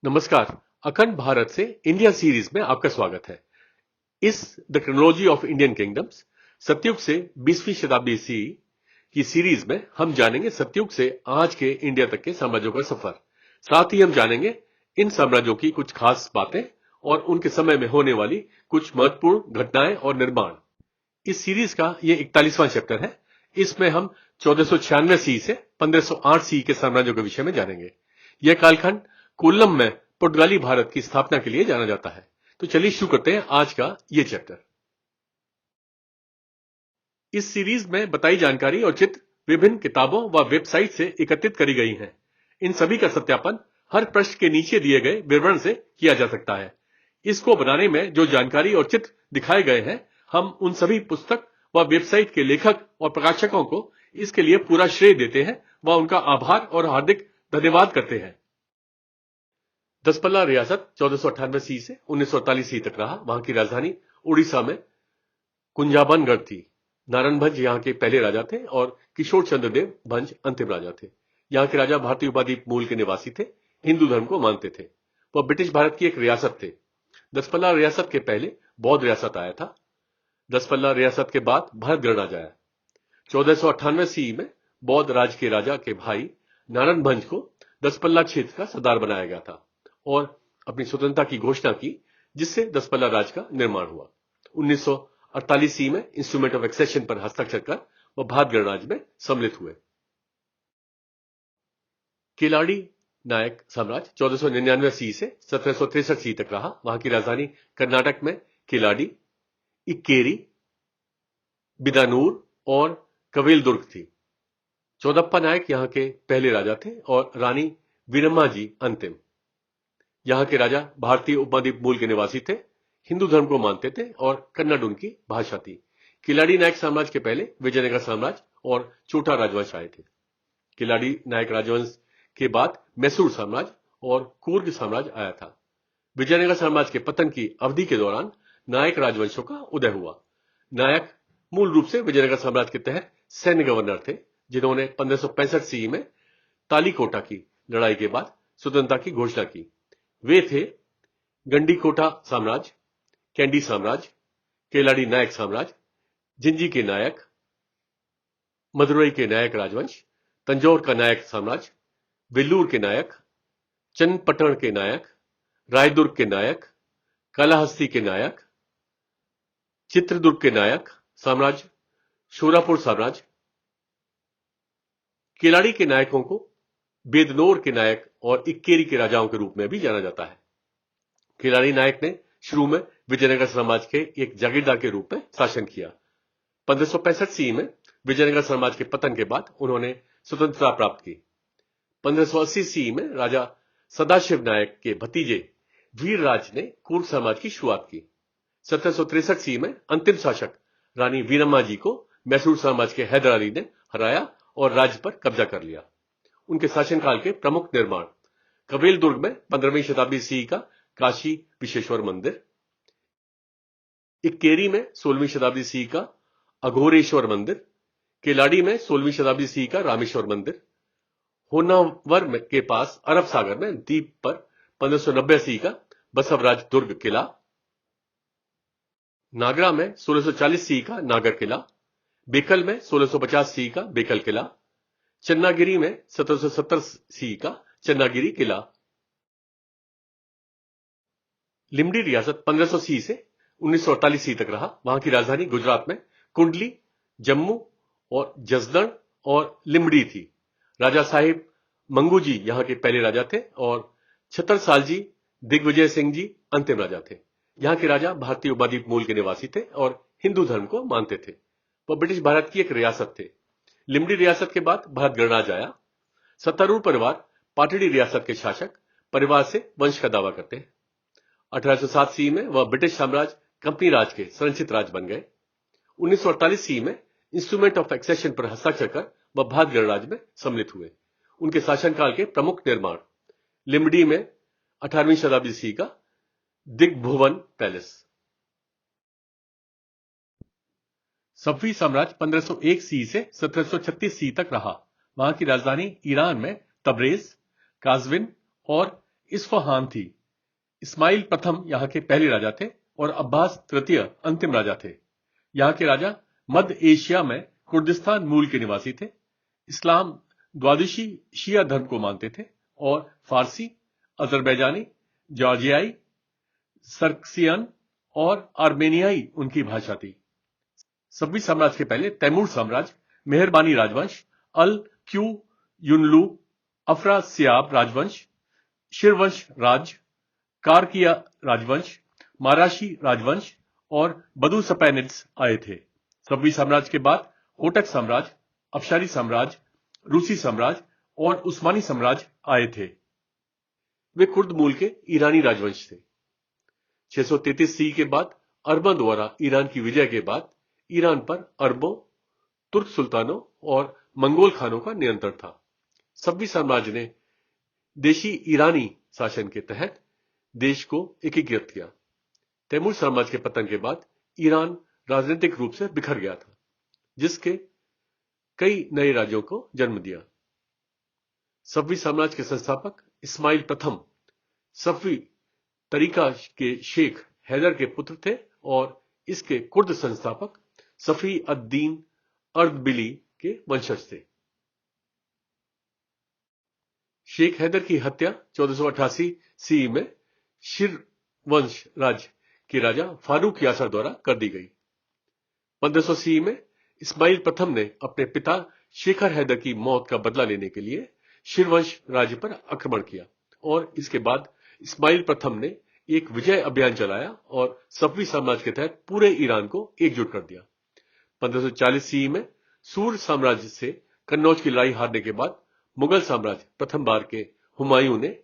नमस्कार। अखंड भारत से इंडिया सीरीज में आपका स्वागत है। इस the chronology of Indian kingdoms सतयुग से 20वीं शताब्दी सी की सीरीज में हम जानेंगे सतयुग से आज के इंडिया तक के साम्राज्यों का सफर। साथ ही हम जानेंगे इन साम्राज्यों की कुछ खास बातें और उनके समय में होने वाली कुछ महत्वपूर्ण घटनाएं और निर्माण। इस सीरीज का ये 41वां चैप्टर है। इसमें हम 1496 सी से 1508 सी के साम्राज्यों के विषय में जानेंगे। यह कालखंड कोल्लम में पुर्तगाली भारत की स्थापना के लिए जाना जाता है। तो चलिए शुरू करते हैं आज का यह चैप्टर। इस सीरीज में बताई जानकारी और चित्र विभिन्न किताबों व वेबसाइट से एकत्रित करी गई हैं। इन सभी का सत्यापन हर पृष्ठ के नीचे दिए गए विवरण से किया जा सकता है। इसको बनाने में जो जानकारी और चित्र दिखाए गए हैं, हम उन सभी पुस्तक व वेबसाइट के लेखक और प्रकाशकों को इसके लिए पूरा श्रेय देते हैं व उनका आभार और हार्दिक धन्यवाद करते हैं। दसपल्ला रियासत 1498 सी से 1948 सी तक रहा। वहां की राजधानी उड़ीसा में कुंजाबनगढ़ थी। नारायण भंज यहां के पहले राजा थे और किशोर चंद्र देव भंज अंतिम राजा थे। यहां के राजा भारतीय उपाद्वीप मूल के निवासी थे, हिंदू धर्म को मानते थे। वह ब्रिटिश भारत की एक रियासत थे। दसपल्ला रियासत के पहले बौद्ध रियासत आया था। दसपल्ला रियासत के बाद भारत गणराज आया। 1498 सी में बौद्ध राज के राजा के भाई नारायण भंज को दसपल्ला क्षेत्र का सरदार बनाया गया था और अपनी स्वतंत्रता की घोषणा की, जिससे दसपल्ला राज का निर्माण हुआ। 1948 सी में इंस्ट्रूमेंट ऑफ एक्सेशन पर हस्ताक्षर कर वह भारत गणराज में सम्मिलित हुए। किलाड़ी नायक साम्राज्य 1499 सी से 1763 सी तक रहा। वहां की राजधानी कर्नाटक में किलाड़ी, इक्केरी, बिदानूर और कवेलदुर्ग थी। चौदप्पा नायक यहां के पहले राजा थे और रानी वीरम्मा जी अंतिम। यहां के राजा भारतीय उपमहाद्वीप मूल के निवासी थे, हिंदू धर्म को मानते थे और कन्नड़ उनकी भाषा थी। किलाड़ी नायक साम्राज्य के पहले विजयनगर साम्राज्य और चोटा राजवंश आए थे। किलाड़ी नायक राजवंश के बाद मैसूर साम्राज्य और कूर्ग साम्राज्य आया था। विजयनगर साम्राज्य के पतन की अवधि के दौरान नायक राजवंशों का उदय हुआ। नायक मूल रूप से विजयनगर साम्राज्य के तहत सैन्य गवर्नर थे, जिन्होंने 1565 सी में तालीकोटा की लड़ाई के बाद स्वतंत्रता की घोषणा की। वे थे गंडीकोटा साम्राज्य, कैंडी साम्राज्य, केलाड़ी नायक साम्राज्य, जिंजी के नायक, मदुरई के नायक राजवंश, तंजौर का नायक साम्राज्य, वेल्लूर के नायक, चन्नपट्टण के नायक, रायदुर्ग के नायक, कालाहस्ती के नायक, चित्रदुर्ग के नायक साम्राज्य, शोरापुर साम्राज्य। किलाड़ी के नायकों को बेदनोर के नायक और इक्केरी के राजाओं के रूप में भी जाना जाता है। किलाड़ी नायक ने शुरू में विजयनगर साम्राज्य के एक जागीरदार के रूप में शासन किया। 1565 सी में विजयनगर साम्राज्य के पतन के बाद उन्होंने स्वतंत्रता प्राप्त की। 1580 सी में राजा सदाशिव नायक के भतीजे वीरराज ने कूर्ग साम्राज्य की शुरुआत की। 1763 सी में अंतिम शासक रानी वीरम्मा जी को मैसूर साम्राज्य के हैदर अली ने हराया और राज्य पर कब्जा कर लिया। उनके शासनकाल के प्रमुख निर्माण कवेलदुर्ग में 15वीं शताब्दी सी का काशी विश्वेश्वर मंदिर, इक्केरी में 16वीं शताब्दी सी का अघोरेश्वर मंदिर, केलाड़ी में 16वीं शताब्दी सी का रामेश्वर मंदिर, होन्नावर के पास अरब सागर में द्वीप पर 1590 सी का बसवराज दुर्ग किला, नागरा में 1640 सी का नागर किला, बेकल में 1650 सी का बेकल किला, चन्नागिरी में 1770 सी का चन्नागिरी किला। लिमडी रियासत 1500 सी से 1948 सी तक रहा। वहां की राजधानी गुजरात में कुंडली, जम्मू और जसदण और लिमडी थी। राजा साहिब मंगू जी यहां के पहले राजा थे और छतरसाल जी दिग्विजय सिंह जी अंतिम राजा थे। यहां के राजा भारतीय उपाद्वीप मूल के निवासी थे और हिंदू धर्म को मानते थे। वह ब्रिटिश भारत की एक रियासत थे। लिमडी रियासत के बाद भारत गणराज आया। सत्तारूढ़ परिवार पाटड़ी रियासत के शासक परिवार से वंश का दावा करते हैं। 1807 सी में वह ब्रिटिश साम्राज्य कंपनी राज के संरक्षित राज बन गए। 1948 सी में इंस्ट्रूमेंट ऑफ एक्सेशन पर हस्ताक्षर कर वह भारत गणराज में सम्मिलित हुए। उनके शासनकाल के प्रमुख निर्माण लिमडी में 18वीं शताब्दी सी का दिग्भुवन पैलेस। सफवी साम्राज्य 1501 सी से 1736 सी तक रहा। वहां की राजधानी ईरान में तबरेज, काजविन और इस्फहान थी। इस्माइल प्रथम यहाँ के पहले राजा थे और अब्बास तृतीय अंतिम राजा थे। यहाँ के राजा मध्य एशिया में कुर्दिस्तान मूल के निवासी थे। इस्लाम द्वादशी शिया धर्म को मानते थे और फारसी, अजरबैजानी, जॉर्जियाई, सर्कसियन और आर्मेनियाई उनकी भाषा थी। सब्बी साम्राज्य के पहले तैमूर साम्राज्य, मेहरबानी राजवंश, अल क्यू युनलू, अफरासियाब राजवंश, शिरवंश राज्य, कारकिया राजवंश, माराशी राजवंश और बदू सपैनिड्स आए थे। सब्बी साम्राज्य के बाद होटक साम्राज्य, अफशारी साम्राज्य, रूसी साम्राज्य और उस्मानी साम्राज्य आए थे। वे कुर्द मूल के ईरानी राजवंश थे। 633 सी के बाद अरबों द्वारा ईरान की विजय के बाद ईरान पर अरबों, तुर्क सुल्तानों और मंगोल खानों का नियंत्रण था। सब्बी साम्राज्य ने देशी ईरानी शासन के तहत देश को एकीकृत किया। तैमूर साम्राज्य के पतन के बाद ईरान राजनीतिक रूप से बिखर गया था, जिसके कई नए राज्यों को जन्म दिया। सब्बी साम्राज्य के संस्थापक इस्माइल प्रथम सफवी तरीका के शेख हैदर के पुत्र थे और इसके कुर्द संस्थापक सफी अद-दीन अर्दबिली के वंशज थे। शेख हैदर की हत्या 1488 सी में शिर वंश राज्य के राजा फारूक यासर द्वारा कर दी गई। 1500 सी में इस्माइल प्रथम ने अपने पिता शेखर हैदर की मौत का बदला लेने के लिए शिरवंश राज्य पर आक्रमण किया और इसके बाद इस्माइल प्रथम ने एक विजय अभियान चलाया और सफवी साम्राज्य के तहत पूरे ईरान को एकजुट कर दिया। 1540 सी में सूर साम्राज्य से कन्नौज की लड़ाई हारने के बाद मुगल साम्राज्य प्रथम बार के हुमायूं ने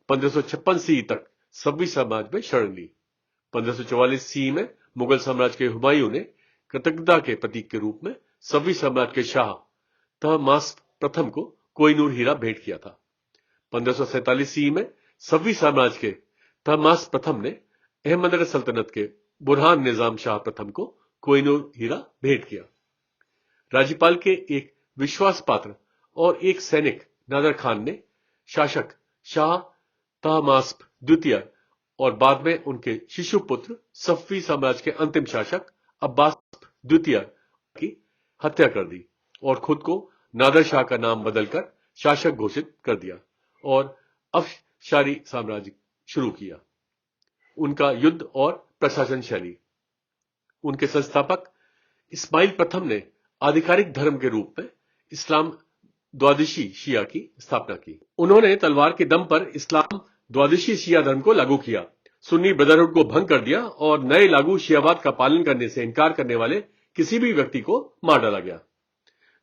1556 सी तक सब्बी साम्राज्य में शरण ली। 1544 सी में मुगल साम्राज्य के हुमायूं ने कृतज्ञता के प्रतीक के रूप में सब्बी साम्राज्य के शाह तहमास्प प्रथम को कोहिनूर हीरा भेंट किया था। 1547 सी में सब्बी साम्राज्य के तहमास्प प्रथम ने अहमदनगर सल्तनत के बुरहान निजाम शाह प्रथम को कोहिनूर हीरा भेंट किया। राज्यपाल के एक विश्वास पात्र और एक सैनिक नादर खान ने शासक शाह तहमास्प द्वितीय और बाद में उनके शिशु पुत्र सफवी साम्राज्य के अंतिम शासक अब्बास द्वितीय की हत्या कर दी और खुद को नादर शाह का नाम बदलकर शासक घोषित कर दिया और अफशारी साम्राज्य शुरू किया। उनका युद्ध और प्रशासन शैली। उनके संस्थापक इस्माइल प्रथम ने आधिकारिक धर्म के रूप में इस्लाम द्वादशी शिया की स्थापना की। उन्होंने तलवार के दम पर इस्लाम द्वादशी शिया धर्म को लागू किया, सुन्नी ब्रदरहुड को भंग कर दिया और नए लागू शियावाद का पालन करने से इनकार करने वाले किसी भी व्यक्ति को मार डाला गया।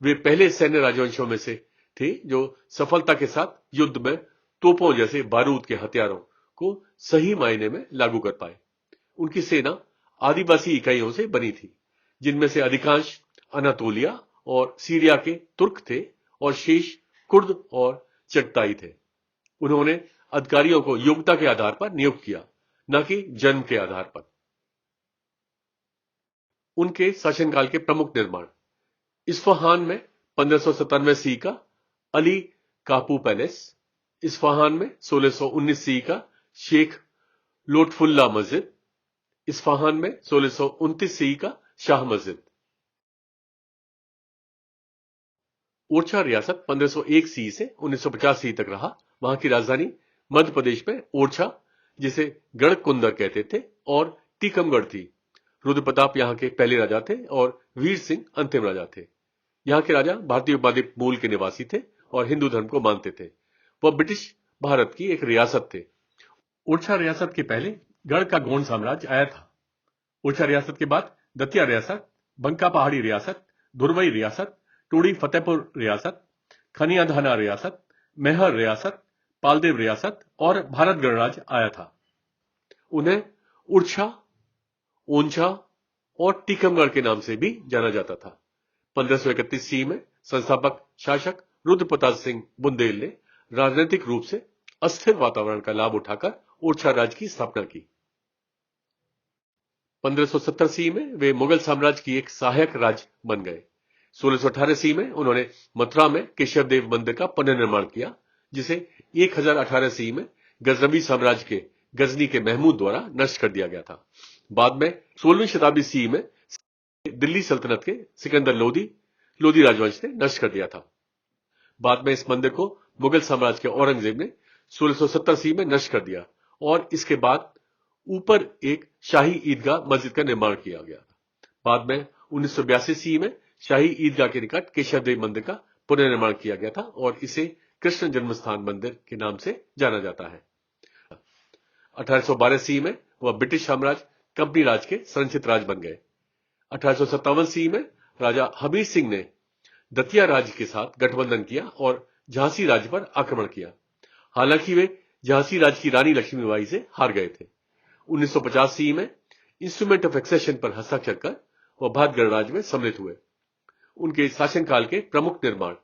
वे पहले सैन्य राजवंशों में से थे जो सफलता के साथ युद्ध में तोपों जैसे बारूद के हथियारों को सही मायने में लागू कर पाए। उनकी सेना आदिवासी इकाइयों से बनी थी, जिनमें से अधिकांश अनातोलिया और सीरिया के तुर्क थे और शेष कुर्द और चगताई थे। उन्होंने अधिकारियों को योग्यता के आधार पर नियुक्त किया, न कि जन्म के आधार पर। उनके शासनकाल के प्रमुख निर्माण। इस्फहान में 1597 सी का अली कापू पैलेस, इस्फहान में 1619 सी का शेख लोटफुल्ला मस्जिद, इस्फहान में 1629 सी का शाह मस्जिद। ओरछा रियासत 1501 सी से 1950 सी तक रहा। वहां की राजधानी मध्य प्रदेश में ओरछा, जिसे गढ़कुंदर कहते थे, और टीकमगढ़ थी। रुद्र प्रताप यहां के पहले राजा थे और वीर सिंह अंतिम राजा थे। यहां के राजा भारतीय उपद्वीप मूल के निवासी थे और हिंदू धर्म को मानते थे। वह ब्रिटिश भारत की एक रियासत थे। ओरछा रियासत के पहले गढ़ का गोंड साम्राज्य आया था। ओरछा रियासत के बाद दतिया रियासत, बंका पहाड़ी रियासत, धुरवई रियासत, टूड़ी फतेहपुर रियासत, खनियाधाना रियासत, मेहर रियासत, पालदेव रियासत और भारत गणराज्य आया था। उन्हें उड़छा, ओंछा और टीकमगढ़ के नाम से भी जाना जाता था। 1531 सी में संस्थापक शासक रुद्र प्रताप सिंह बुंदेल ने राजनीतिक रूप से अस्थिर वातावरण का लाभ उठाकर ओरछा राज्य की स्थापना की। 1570 सी में वे मुगल साम्राज्य की एक सहायक राज्य बन गए। 1618 सी में उन्होंने मथुरा में केशव देव मंदिर का पुनर्निर्माण किया, जिसे 1018 सी में गजनवी साम्राज्य के गजनी के महमूद द्वारा नष्ट कर दिया गया था। बाद में 16वीं शताब्दी सी में दिल्ली सल्तनत के सिकंदर लोदी राजवंश ने नष्ट कर दिया था। बाद में इस मंदिर को मुगल साम्राज्य के औरंगजेब ने 1670 ईस्वी में नष्ट कर दिया और इसके बाद ऊपर एक शाही ईदगाह मस्जिद का निर्माण किया गया। बाद में 1982 ईस्वी में शाही ईदगाह के निकट केशवदेव मंदिर का पुनर्निर्माण किया गया था और इसे कृष्ण जन्मस्थान मंदिर के नाम से जाना जाता है। 1812 ईस्वी में वह ब्रिटिश साम्राज्य कंपनी राज के संरक्षित राज बन गए। 1857 ईस्वी में राजा हबीर सिंह ने दतिया राज्य के साथ गठबंधन किया और झांसी राज्य पर आक्रमण किया। हालांकि वे झांसी राज्य की रानी लक्ष्मीबाई से हार गए थे। 1950 ईस्वी में इंस्ट्रूमेंट ऑफ एक्सेशन पर हस्ताक्षर कर वह भारत गणराज्य में सम्मिलित हुए। उनके शासनकाल के प्रमुख निर्माण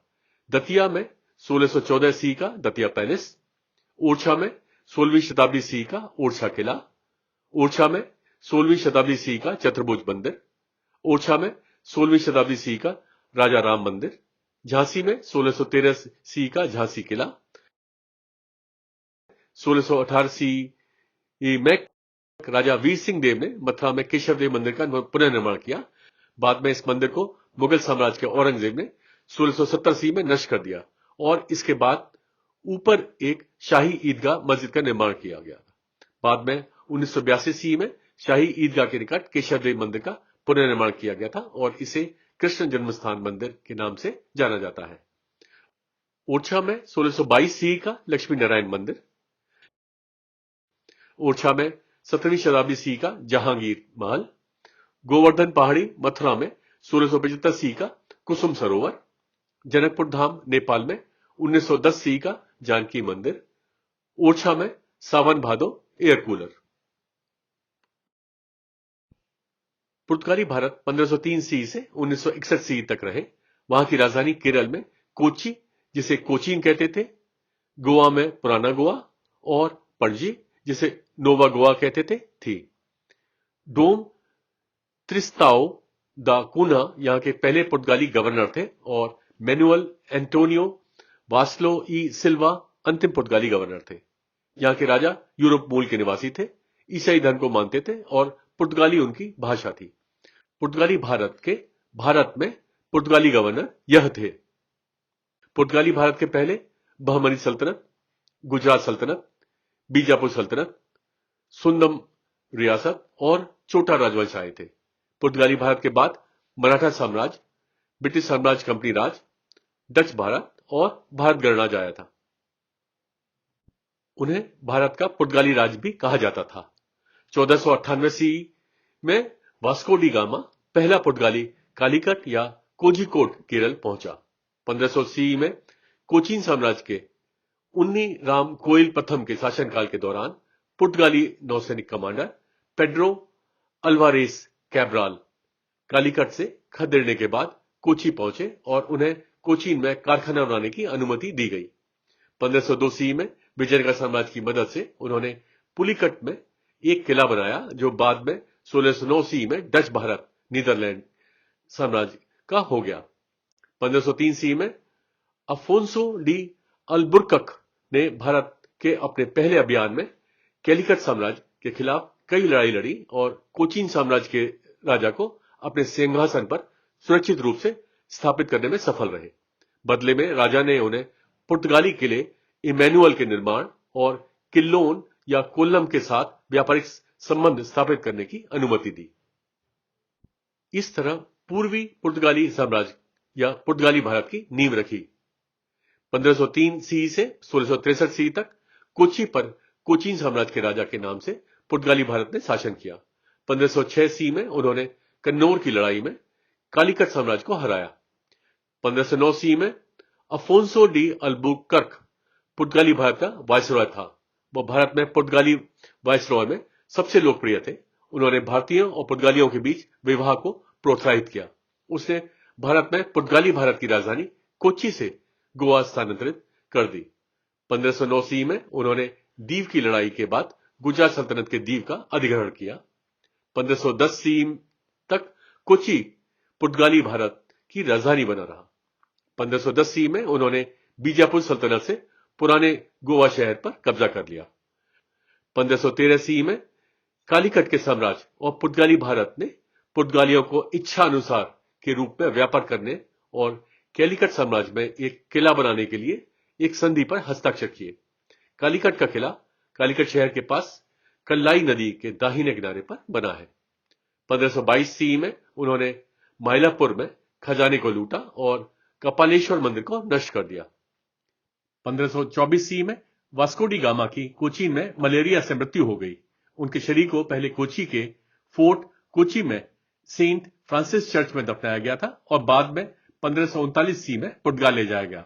दतिया में 1614 ईस्वी का दतिया पैलेस, ओरछा में 16वीं शताब्दी ईस्वी का ओरछा किला, ओरछा में 16वीं शताब्दी ईस्वी का चतुर्भुज मंदिर, ओरछा में 16वीं शताब्दी ईस्वी का राजा राम मंदिर, झांसी में 1613 ईस्वी का झांसी किला, 1618 ईस्वी में राजा वीर सिंह देव ने मथुरा में केशवदेव मंदिर का पुनर्निर्माण किया। बाद में इस मंदिर को मुगल साम्राज्य के औरंगजेब ने 1670 ईस्वी में नष्ट कर दिया और इसके बाद ऊपर एक शाही ईदगाह मस्जिद का निर्माण किया गया। बाद में 1982 ईस्वी में शाही ईदगाह के निकट केशवदेव मंदिर का पुनर्निर्माण किया गया था और इसे कृष्ण जन्मस्थान मंदिर के नाम से जाना जाता है। ओरछा में 1622 ईस्वी का लक्ष्मी नारायण मंदिर, ओरछा में 17वीं शताब्दी ईस्वी का जहांगीर महल, गोवर्धन पहाड़ी मथुरा में 1675 ईस्वी का कुसुम सरोवर, जनकपुर धाम नेपाल में 1910 ईस्वी का जानकी मंदिर, ओरछा में सावन भादो एयर कूलर। पुर्तगाली भारत 1503 ईस्वी से 1961 ईस्वी तक रहे। वहां की राजधानी केरल में कोच्चि, जिसे कोचीन कहते थे, गोवा में पुराना गोवा और पणजी, जिसे नोवा गोवा कहते थे, थी। डोम त्रिस्ताओ दा कूना यहां के पहले पुर्तगाली गवर्नर थे और मैनुअल एंटोनियो वास्लो ई सिल्वा अंतिम पुर्तगाली गवर्नर थे। यहां के राजा यूरोप मूल के निवासी थे, ईसाई धर्म को मानते थे और पुर्तगाली उनकी भाषा थी। पुर्तगाली भारत में पुर्तगाली गवर्नर यह थे। पुर्तगाली भारत के पहले बहमनी सल्तनत, गुजरात सल्तनत, बीजापुर सल्तनत, सुंदम रियासत और चोटा राजवंश आए थे। पुर्तगाली भारत के बाद मराठा साम्राज्य, ब्रिटिश साम्राज्य कंपनी राज, डच भारत और भारत गणराज आया था। उन्हें भारत का पुर्तगाली राज भी कहा जाता था। 1498 ईस्वी में वास्को डी गामा पहला पुर्तगाली कालीकट या कोझिकोड केरल पहुंचा। 1500 ईस्वी में कोचीन साम्राज्य के उन्नी राम कोयल प्रथम के शासनकाल के दौरान पुर्तगाली नौसैनिक commander Pedro Alvares Cabral Calicut से खदेड़ने के बाद कोची पहुंचे और उन्हें कोचीन में कारखाना बनाने की अनुमति दी गई। 1502 ईस्वी में विजयनगर साम्राज्य की मदद से उन्होंने पुलिकट में एक किला बनाया जो बाद में 1609 ईस्वी में डच भारत नीदरलैंड साम्राज्य का हो गया। 1503 ईस्वी में अफोंसो डी अल्बुकर्क ने भारत के अपने पहले अभियान में कैलिकट साम्राज्य के खिलाफ कई लड़ाई लड़ी और कोचीन साम्राज्य के राजा को अपने सिंहासन पर सुरक्षित रूप से स्थापित करने में सफल रहे। बदले में राजा ने उन्हें पुर्तगाली किले इमैनुअल के निर्माण और किल्लोन या कोल्लम के साथ व्यापारिक संबंध स्थापित करने की अनुमति दी। इस तरह पूर्वी पुर्तगाली साम्राज्य या पुर्तगाली भारत की नींव रखी। 1503 ईस्वी से 1663 ईस्वी तक कोच्चि पर कोचीन साम्राज्य के राजा के नाम से पुर्तगाली भारत ने शासन किया। 1506 ईस्वी में उन्होंने कन्नौर की लड़ाई में कालीकट साम्राज्य को हराया। 1509 ईस्वी में अफोंसो डी अल्बुकर्क पुर्तगाली भारत का वायसरॉय था। वह भारत में पुर्तगाली वायसरॉय में सबसे लोकप्रिय थे। उन्होंने भारतीयों और पुर्तगालियों के बीच विवाह को प्रोत्साहित किया। उसने भारत में पुर्तगाली भारत की राजधानी कोच्चि से गोवा स्थानांतरित कर दी। 1509 ईस्वी में उन्होंने दीव की लड़ाई के बाद गुजरात सल्तनत के दीव का अधिग्रहण किया। 1510 ईस्वी तक कोच्चि पुर्तगाली भारत की राजधानी बना रहा। 1510 ईस्वी में उन्होंने बीजापुर सल्तनत से पुराने गोवा शहर पर कब्जा कर लिया। 1513 सी में कालीकट के साम्राज्य और पुर्तगाली भारत ने पुर्तगालियों को इच्छा अनुसार के रूप में व्यापार करने और कैलीकट साम्राज्य में एक किला बनाने के लिए एक संधि पर हस्ताक्षर किए। कालीकट का किला कालीकट शहर के पास कल्लाई नदी के दाहिने किनारे पर बना है। 1522 सी में उन्होंने माइलापुर में खजाने को लूटा और कपालेश्वर मंदिर को नष्ट कर दिया। 1524 सी में वास्को डी गामा की कोचीन में मलेरिया से मृत्यु हो गई। उनके शरीर को पहले कोची के फोर्ट कोची में सेंट फ्रांसिस चर्च में दफनाया गया था और बाद में 1539 सी में पुर्तगाल ले जाया गया।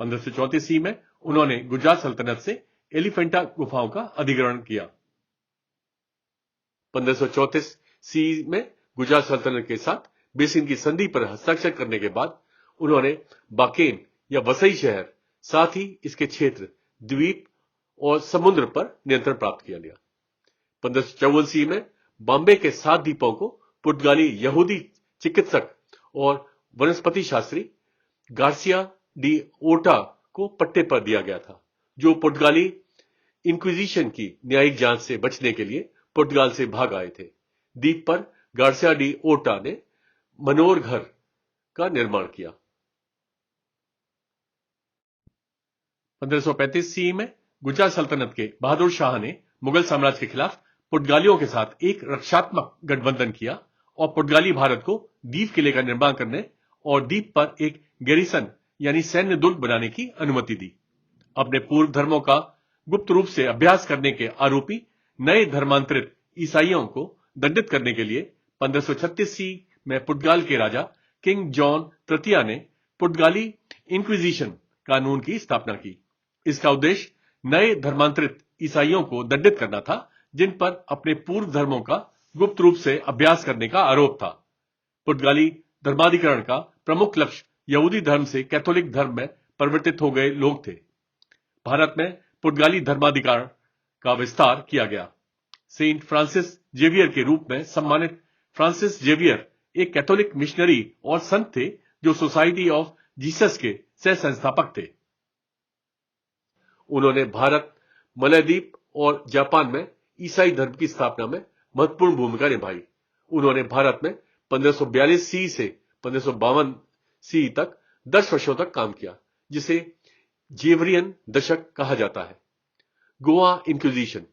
1534 सी में उन्होंने गुजरात सल्तनत से एलिफेंटा गुफाओं का अधिग्रहण किया। 1534 सी में गुजरात सल्तनत के साथ बेसिन की संधि पर हस्ताक्षर करने के बाद उन्होंने बाकेन या वसई शहर, साथ ही इसके क्षेत्र, द्वीप और समुद्र पर नियंत्रण प्राप्त किया गया। 1554 सी में बॉम्बे के 7 द्वीपों को पुर्तगाली यहूदी चिकित्सक और वनस्पति शास्त्री गार्सिया डी ओर्टा को पट्टे पर दिया गया था, जो पुर्तगाली इंक्विजिशन की न्यायिक जांच से बचने के लिए पुर्तगाल से भाग आए थे। द्वीप पर गार्सिया डी ओर्टा ने मनोर घर का निर्माण किया। 1535 सी में गुजरात सल्तनत के बहादुर शाह ने मुगल साम्राज्य के खिलाफ पुर्तगालियों के साथ एक रक्षात्मक गठबंधन किया और पुर्तगाली भारत को द्वीप किले का निर्माण करने और द्वीप पर एक गैरिसन यानी सैन्य दुर्ग बनाने की अनुमति दी। अपने पूर्व धर्मों का गुप्त रूप से अभ्यास करने के आरोपी नए धर्मांतरित ईसाइयों को दंडित करने के लिए 1536 सी में पुर्तगाल के राजा किंग जॉन तृतीय ने पुर्तगाली इंक्विजिशन कानून की स्थापना की। इसका उद्देश्य नए धर्मांतरित ईसाइयों को दंडित करना था, जिन पर अपने पूर्व धर्मों का गुप्त रूप से अभ्यास करने का आरोप था। पुर्तगाली धर्माधिकरण का प्रमुख लक्ष्य यहूदी धर्म से कैथोलिक धर्म में परिवर्तित हो गए लोग थे। भारत में पुर्तगाली धर्माधिकरण का विस्तार किया गया। सेंट फ्रांसिस जेवियर के रूप में सम्मानित फ्रांसिस जेवियर एक कैथोलिक मिशनरी और संत थे, जो सोसाइटी ऑफ जीसस के सह संस्थापक थे। उन्होंने भारत, मलयद्वीप और जापान में ईसाई धर्म की स्थापना में महत्वपूर्ण भूमिका निभाई। उन्होंने भारत में 1542 सी से 1552 सी तक 10 वर्षों तक काम किया, जिसे जेवरियन दशक कहा जाता है। गोवा इंक्विजिशन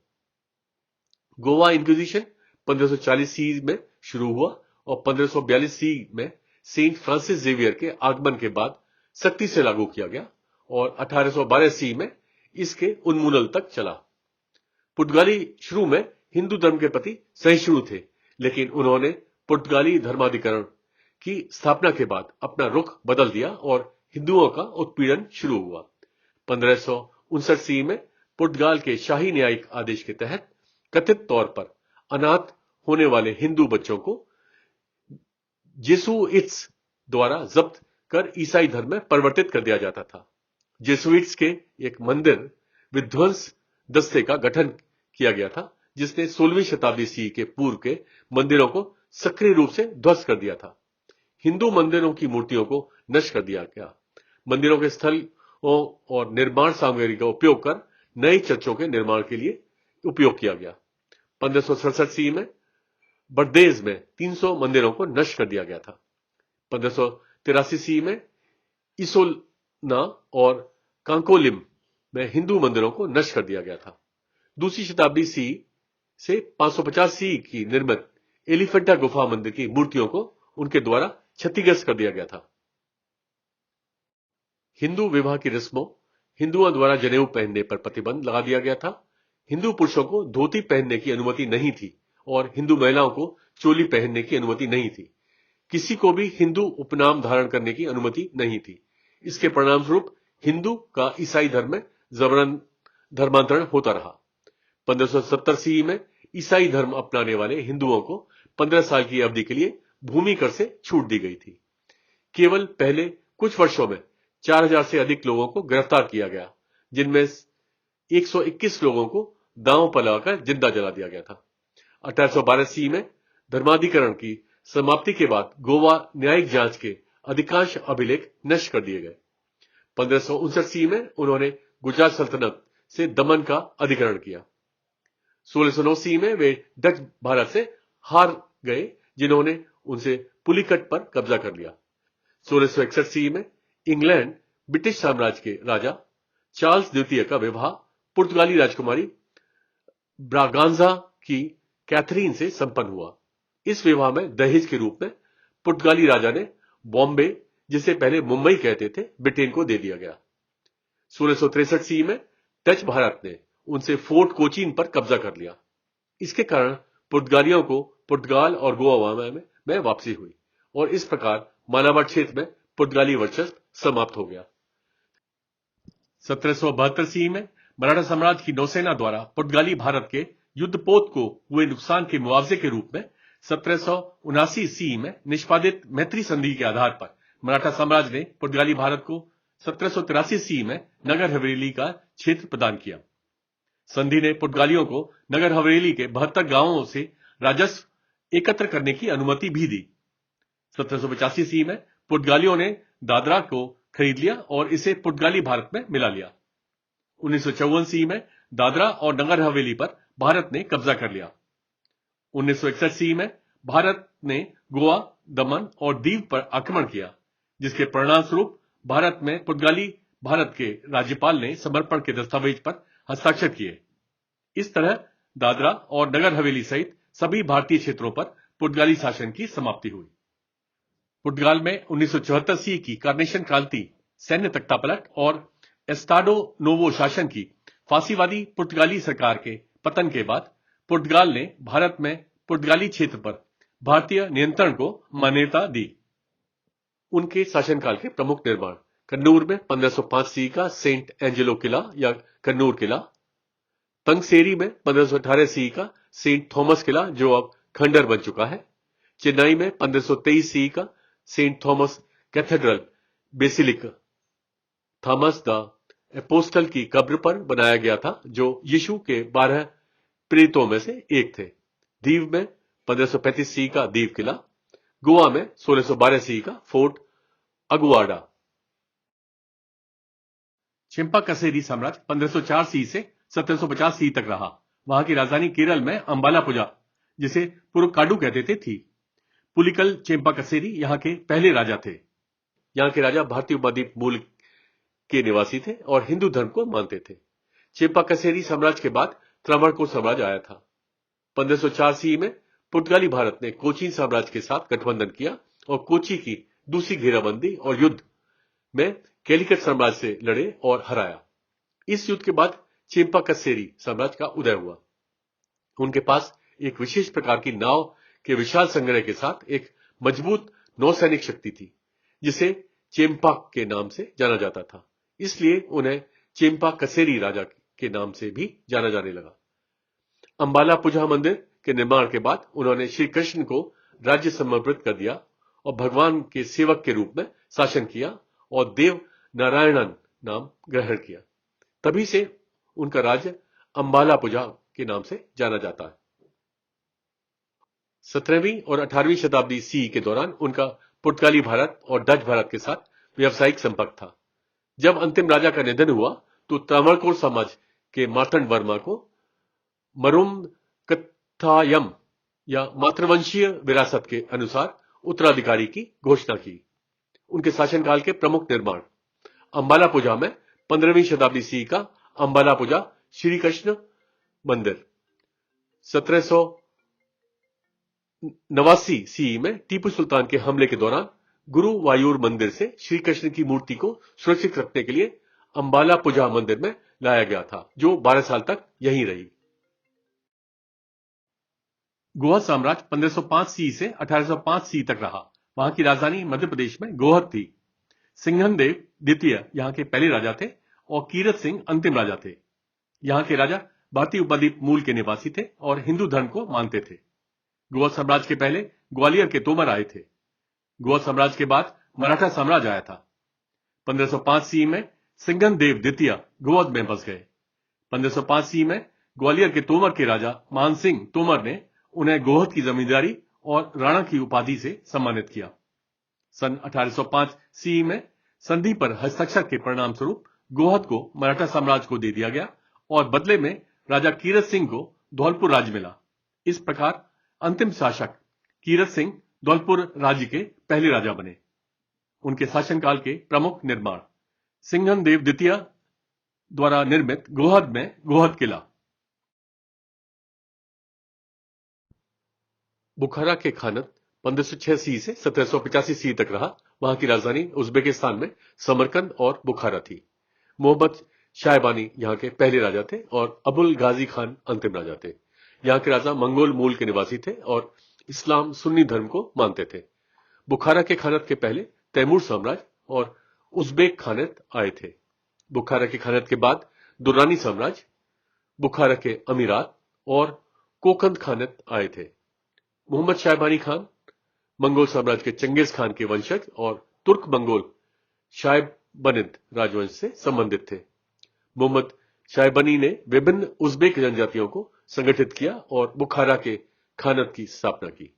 1540 सी में शुरू हुआ और 1542 सी में सेंट फ्रांसिस जेवियर के आगमन के बाद सख्ती से लागू किया गया और 1812 सी में इसके उन्मूलन तक चला। पुर्तगाली शुरू में हिंदू धर्म के प्रति सहिष्णु थे, लेकिन उन्होंने पुर्तगाली धर्माधिकरण की स्थापना के बाद अपना रुख बदल दिया और हिंदुओं का उत्पीड़न शुरू हुआ। 1559 सी में पुर्तगाल के शाही न्यायिक आदेश के तहत कथित तौर पर अनाथ होने वाले हिंदू बच्चों को जेसुइट्स द्वारा जब्त कर ईसाई धर्म में परिवर्तित कर दिया जाता था। जेसुइट्स के एक मंदिर विध्वंस दस्ते का गठन किया गया था, जिसने 16वीं शताब्दी सी के पूर्व के मंदिरों को सक्रिय रूप से ध्वस्त कर दिया था। हिंदू मंदिरों की मूर्तियों को नष्ट कर दिया गया। मंदिरों के स्थलों और निर्माण सामग्री का उपयोग कर नए चर्चों के निर्माण के लिए उपयोग किया गया। 1567 सी में बर्देज में 300 मंदिरों को नष्ट कर दिया गया था। 1583 सी में इसोलना और कांकोलिम में हिंदू मंदिरों को नष्ट कर दिया गया था। दूसरी शताब्दी सी से 550 सी की निर्मित एलिफेंटा गुफा मंदिर की मूर्तियों को उनके द्वारा क्षतिग्रस्त कर दिया गया था। हिंदू विवाह की रस्मों, हिंदुओं द्वारा जनेऊ पहनने पर प्रतिबंध लगा दिया गया था। हिंदू पुरुषों को धोती पहनने की अनुमति नहीं थी और हिंदू महिलाओं को चोली पहनने की अनुमति नहीं थी। किसी को भी हिंदू उपनाम धारण करने की अनुमति नहीं थी। इसके परिणामस्वरूप हिंदू का ईसाई धर्म में जबरन धर्मांतरण होता रहा। 1570 सी में ईसाई धर्म अपनाने वाले हिंदुओं को 15 साल की अवधि के लिए भूमि कर से छूट दी गई थी। केवल पहले कुछ वर्षों में 4000 से अधिक लोगों को गिरफ्तार किया गया, जिनमें 121 लोगों को दांव पर लगाकर जिंदा जला दिया गया था। 1812 सी में धर्माधिकरण की समाप्ति के बाद गोवा न्यायिक जांच के अधिकांश अभिलेख नष्ट कर दिए गए। 1559 सी में उन्होंने गुजरात सल्तनत से दमन का अधिग्रहण किया। 1609 सी में वे डच भारत से हार गए, जिन्होंने उनसे पुलिकट पर कब्जा कर लिया। 1661 सी में इंग्लैंड ब्रिटिश साम्राज्य के राजा चार्ल्स द्वितीय का विवाह पुर्तगाली राजकुमारी ब्रागांजा की कैथरीन से संपन्न हुआ। इस विवाह में दहेज के रूप में पुर्तगाली राजा ने बॉम्बे, जिसे पहले मुंबई कहते थे, ब्रिटेन को दे दिया गया। 1663 सी में डच भारत ने उनसे फोर्ट कोचीन पर कब्जा कर लिया। इसके कारण पुर्तगालियों को पुर्तगाल और गोवा में वापसी हुई और इस प्रकार मालाबार क्षेत्र में पुर्तगाली वर्चस्व समाप्त हो गया। 1772 सी में मराठा साम्राज्य की नौसेना द्वारा पुर्तगाली भारत के युद्धपोत को हुए नुकसान के मुआवजे के रूप में 1779 सी में निष्पादित मैत्री संधि के आधार पर मराठा साम्राज्य ने पुर्तगाली भारत को 1783 सी में नगर हवेली का क्षेत्र प्रदान किया। संधि ने पुर्तगालियों को नगर हवेली के 72 गांवों से राजस्व एकत्र करने की अनुमति भी दी। 1785 सी में पुर्तगालियों ने दादरा को खरीद लिया और इसे पुर्तगाली भारत में मिला लिया। 1954 सी में दादरा और नगर हवेली पर भारत ने कब्जा कर लिया। 1961 सी में भारत ने गोवा, दमन और दीव पर आक्रमण किया, जिसके परिणाम स्वरूप भारत में पुर्तगाली भारत के राज्यपाल ने समर्पण के दस्तावेज पर हस्ताक्षर किए। इस तरह दादरा और नगर हवेली सहित सभी भारतीय क्षेत्रों पर पुर्तगाली शासन की समाप्ति हुई। पुर्तगाल में 1974 सी की कार्नेशन क्रांति, सैन्य तख्तापलट और एस्टाडो नोवो शासन की फांसीवादी पुर्तगाली सरकार के पतन के बाद पुर्तगाल ने भारत में पुर्तगाली क्षेत्र पर भारतीय नियंत्रण को मान्यता दी। उनके शासनकाल के प्रमुख निर्माण कन्नूर में 1505 सी का सेंट एंजेलो किला या कन्नूर किला, तंगसेरी में 1518 सी का सेंट थॉमस किला जो अब खंडर बन चुका है, चेन्नई में 1523 सी का Saint Thomas Cathedral Basilica Thomas the Apostle की कब्र पर बनाया गया था, जो यीशु के 12 प्रेरितों में से एक थे। दीव में 1535 सी का दीव किला, गोवा में 1612 सी का फोर्ट अगुआडा। चेम्पा कसेरी साम्राज्य 1504 सी से 1750 सी तक रहा। वहां की राजधानी केरल में अंबालापुजा, जिसे पूर्व काडू कहते थे, थी। पुलिकल चेम्पा कसेरी यहां के पहले राजा थे। यहां के राजा भारतीय उपद्वीप मूल के निवासी थे और हिंदू धर्म को मानते थे। चेम्पा कसेरी साम्राज्य के बाद त्रावणकोर साम्राज्य आया था। 1504 सी में पुर्तगाली भारत ने कोचीन साम्राज्य के साथ गठबंधन किया और कोची की दूसरी घेराबंदी और युद्ध में कैलिकट साम्राज्य से लड़े और हराया। इस युद्ध के बाद चेम्पा कसेरी साम्राज्य का उदय हुआ। उनके पास एक विशेष प्रकार की नाव के विशाल संग्रह के साथ एक मजबूत नौसैनिक शक्ति थी, जिसे चेम्पा के नाम से जाना जाता था। इसलिए उन्हें चेम्पा कसेरी राजा के नाम से भी जाना जाने लगा। अंबालापुजा मंदिर के निर्माण के बाद उन्होंने श्री कृष्ण को राज्य समर्पित कर दिया और भगवान के सेवक के रूप में शासन किया और देव नारायणन नाम ग्रहण किया। तभी से उनका राज्य अंबालापुजा के नाम से जाना जाता है। 17वीं और 18वीं शताब्दी सी के दौरान उनका पुर्तगाली भारत और डच भारत के साथ व्यावसायिक संपर्क था। जब अंतिम राजा का निधन हुआ तो त्रावणकोर समाज के मार्तंड वर्मा को मरुम कथायम या मातृवंशीय विरासत के अनुसार उत्तराधिकारी की घोषणा की। उनके शासनकाल के प्रमुख निर्माण अंबालापुजा में 15वीं शताब्दी सी का अंबालापुजा श्री कृष्ण मंदिर, 1789 सी में टीपू सुल्तान के हमले के दौरान गुरुवायूर मंदिर से श्री कृष्ण की मूर्ति को सुरक्षित रखने के लिए अंबालापुजा मंदिर में लाया गया था, जो 12 साल तक यहीं रही। गोवा साम्राज्य 1505 सी से 1805 सी तक रहा। वहां की राजधानी मध्य प्रदेश में गोहद थी। सिंघनदेव द्वितीय यहां के पहले राजा थे और कीरत सिंह अंतिम राजा थे। यहां के राजा भारतीय उपद्वीप मूल के निवासी थे और हिंदू धर्म को मानते थे। गोवा साम्राज्य के पहले ग्वालियर के तोमर आए थे। गोवा साम्राज्य के बाद मराठा साम्राज्य आया था। 1505 सी में सिंघनदेव द्वितीय गोवध में बस गए। 1505 सी में ग्वालियर के तोमर के राजा मानसिंह तोमर ने उन्हें गोहद की जमींदारी और राणा की उपाधि से सम्मानित किया। सन 1805 सी में संधि पर हस्ताक्षर के परिणाम स्वरूप गोहद को मराठा साम्राज्य को दे दिया गया और बदले में राजा कीरत सिंह को धौलपुर राज्य मिला। इस प्रकार अंतिम शासक कीरत सिंह धौलपुर राज्य के पहले राजा बने। उनके शासनकाल के प्रमुख निर्माण: सिंघन देव द्वितीय द्वारा निर्मित गोहद में गोहद किला। बुखारा के खानत 1506 सी से 1785 सी तक रहा। वहां की राजधानी उज्बेकिस्तान में समरकंद और बुखारा थी। मोहम्मद शाहबानी यहां के पहले राजा थे और अबुल गाजी खान अंतिम राजा थे। यहां के राजा मंगोल मूल के निवासी थे और इस्लाम सुन्नी धर्म को मानते थे। बुखारा के खानत के पहले तैमूर साम्राज्य और उज्बेक खानत आए थे। बुखारा के खानत के बाद दुर्रानी साम्राज्य, बुखारा के अमीरात और कोकंद खानत आए थे। मोहम्मद शाहबानी खान मंगोल साम्राज्य के चंगेज खान के वंशज और तुर्क मंगोल शायबनिद राजवंश से संबंधित थे। मोहम्मद शाहबानी ने विभिन्न उज्बेक जनजातियों को संगठित किया और बुखारा के खानत की स्थापना की।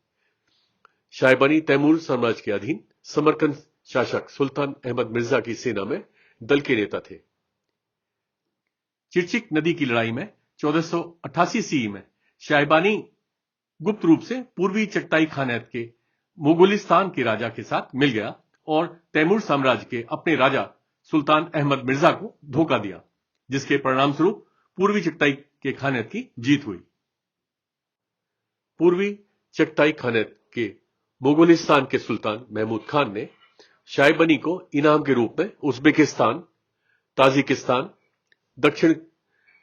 शाहबानी तैमूर साम्राज्य के अधीन समरकंद शासक सुल्तान अहमद मिर्जा की सेना में दल के नेता थे। चिरचिक नदी की लड़ाई में 1488 सी में शाहबानी गुप्त रूप से पूर्वी चगताई खानत के मुगलिस्तान के राजा के साथ मिल गया और तैमूर साम्राज्य के अपने राजा सुल्तान अहमद मिर्जा को धोखा दिया, जिसके परिणाम स्वरूप पूर्वी चगताई के खानत की जीत हुई। पूर्वी चगताई खानत के मुगलिस्तान के सुल्तान महमूद खान ने शाहबानी को इनाम के रूप में उज्बेकिस्तान, ताजिकिस्तान, दक्षिण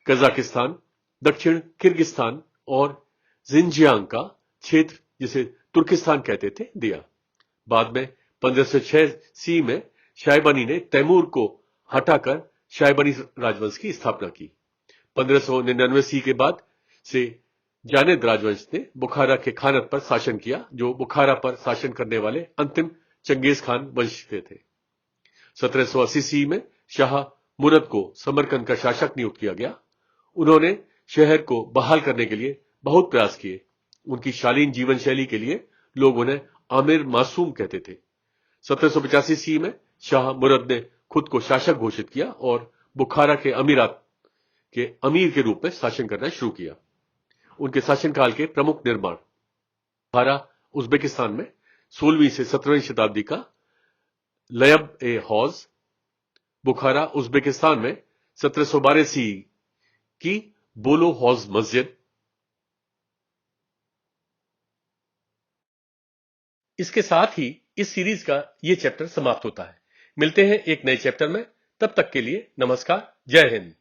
कजाकिस्तान, दक्षिण किर्गिस्तान और जिंजियांग का क्षेत्र, जिसे तुर्किस्तान कहते थे, दिया। बाद में 1506 सी में शाहबानी ने तैमूर को हटाकर शाहबानी राजवंश की स्थापना की। 1599 सी के बाद से जानेद राजवंश ने बुखारा के खानत पर शासन किया, जो बुखारा पर शासन करने वाले अंतिम चंगेज खान वंश के थे। 1780 सी में शाह मुरद को समरकंद का शासक नियुक्त किया गया। उन्होंने शहर को बहाल करने के लिए बहुत प्रयास किए। उनकी शालीन जीवन शैली के लिए लोग उन्हें आमिर मासूम कहते थे। 1785 सी में शाह मुरद ने खुद को शासक घोषित किया और बुखारा के अमीरात के अमीर के रूप में शासन करना शुरू किया। उनके शासनकाल के प्रमुख निर्माण: बुखारा उज्बेकिस्तान में 16वीं से 17वीं शताब्दी का लयब ए हौज, बुखारा उज्बेकिस्तान में 1712 सी की बोलो हौज मस्जिद। इसके साथ ही इस सीरीज का ये चैप्टर समाप्त होता है। मिलते हैं एक नए चैप्टर में। तब तक के लिए नमस्कार, जय हिंद।